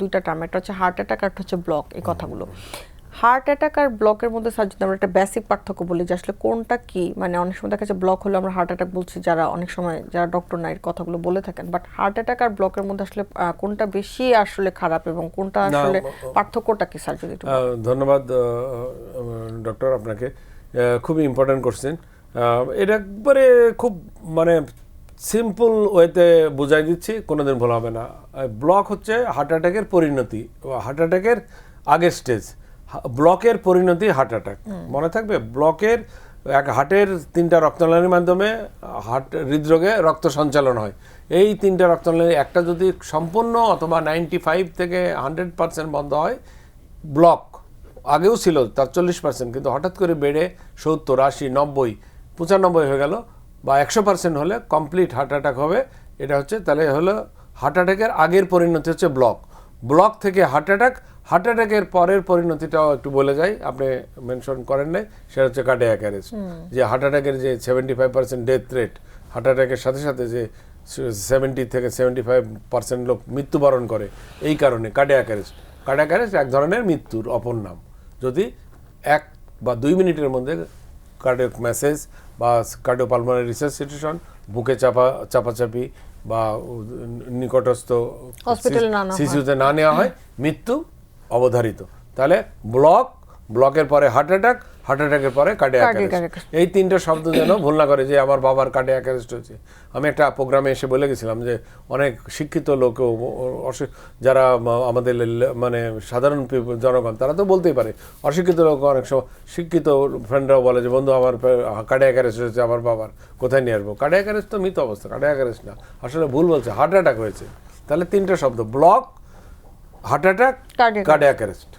দুইটা টার্ম, একটা হচ্ছে হার্ট অ্যাটাক আর একটা হচ্ছে ব্লক। এই কথাগুলো হার্ট অ্যাটাক আর ব্লকের মধ্যে স্যার যদি আমরা একটা বেসিক পার্থক্য বলি যে আসলে কোনটা কি, মানে অনেক সময় দেখা যাচ্ছে ব্লক হলে আমরা হার্ট অ্যাটাক বলছি, যারা অনেক সময় যারা ডক্টর নাই কথাগুলো বলে থাকেন, বাট হার্ট অ্যাটাক আর ব্লকের মধ্যে আসলে কোনটা বেশি আসলে খারাপ এবং কোনটা আসলে পার্থক্যটা কি স্যার যদি একটু ধন্যবাদ ডক্টর আপনাকে, খুবই ইম্পর্টেন্ট কোশ্চেন। এটা একবারে খুব মানে সিম্পল ওয়েতে বুঝাই দিচ্ছি, কোনোদিন ভুল হবে না। ব্লক হচ্ছে হার্ট অ্যাটাকের পরিণতি, হার্ট অ্যাটাকের আগের স্টেজ। ব্লকের পরিণতি হার্ট অ্যাটাক, মনে থাকবে। ব্লকের হার্টের 3টা রক্তনালীর মাধ্যমে হৃদরোগে রক্ত সঞ্চালন হয়। এই 3টা রক্তনালী একটা যদি সম্পূর্ণ অথবা 95 থেকে 100% বন্ধ হয়, ব্লক আগেও ছিল তার 40%, কিন্তু হঠাৎ করে বেড়ে 70, 80, 90, 95 হয়ে গেল বা 100% হলে কমপ্লিট হার্ট অ্যাটাক হবে। এটা হচ্ছে তাহলে হলো হার্ট অ্যাটাকের আগের পরিণতি হচ্ছে ব্লক। ব্লক থেকে হার্ট অ্যাটাক, হার্ট অ্যাটাকের পরের পরিণতিটাও একটু বলে যাই, আপনি মেনশন করেন নাই, সেটা হচ্ছে কার্ডিয়াক অ্যারেস্ট। যে হার্ট অ্যাটাকের যে 75% ডেথ রেট, হার্ট অ্যাটাকের সাথে সাথে যে 70 থেকে 75% লোক মৃত্যুবরণ করে, এই কারণে কার্ডিয়াক অ্যারেস্ট। কার্ডিয়াক অ্যারেস্ট এক ধরনের মৃত্যুর অপর নাম। যদি 1 বা 2 মিনিটের মধ্যে কার্ডিয়াক ম্যাসেজ বা কার্ডিওপালমোনারি রিসাসিটেশন, বুকে চাপাচাপি বা নিকটস্থ শিশুতে না নেওয়া হয়, মৃত্যু অবধারিত। তাহলে ব্লকের পরে হার্ট অ্যাটাক, হার্ট অ্যাটাকের পরে কার্ডিয়াক অ্যারেস্ট। এই 3টা শব্দ যেন ভুল না করে যে আমার বাবার কার্ডিয়াক অ্যারেস্ট হয়েছে। আমি একটা প্রোগ্রামে এসে বলে গেছিলাম যে অনেক শিক্ষিত লোকও, যারা আমাদের মানে সাধারণ জনগণ, তারা তো বলতেই পারে। অশিক্ষিত লোক অনেক সময়, শিক্ষিত ফ্রেন্ডরাও বলে যে বন্ধু আমার কার্ডিয়াক অ্যারেস্ট হয়েছে আমার বাবার, কোথায় নিয়ে আসবো? কার্ডিয়াক অ্যারেস্ট তো মৃত অবস্থা, কার্ডিয়াক অ্যারেস্ট না, আসলে ভুল বলছে, হার্ট অ্যাটাক হয়েছে। তাহলে 3টা শব্দ, block, heart attack, cardiac arrest.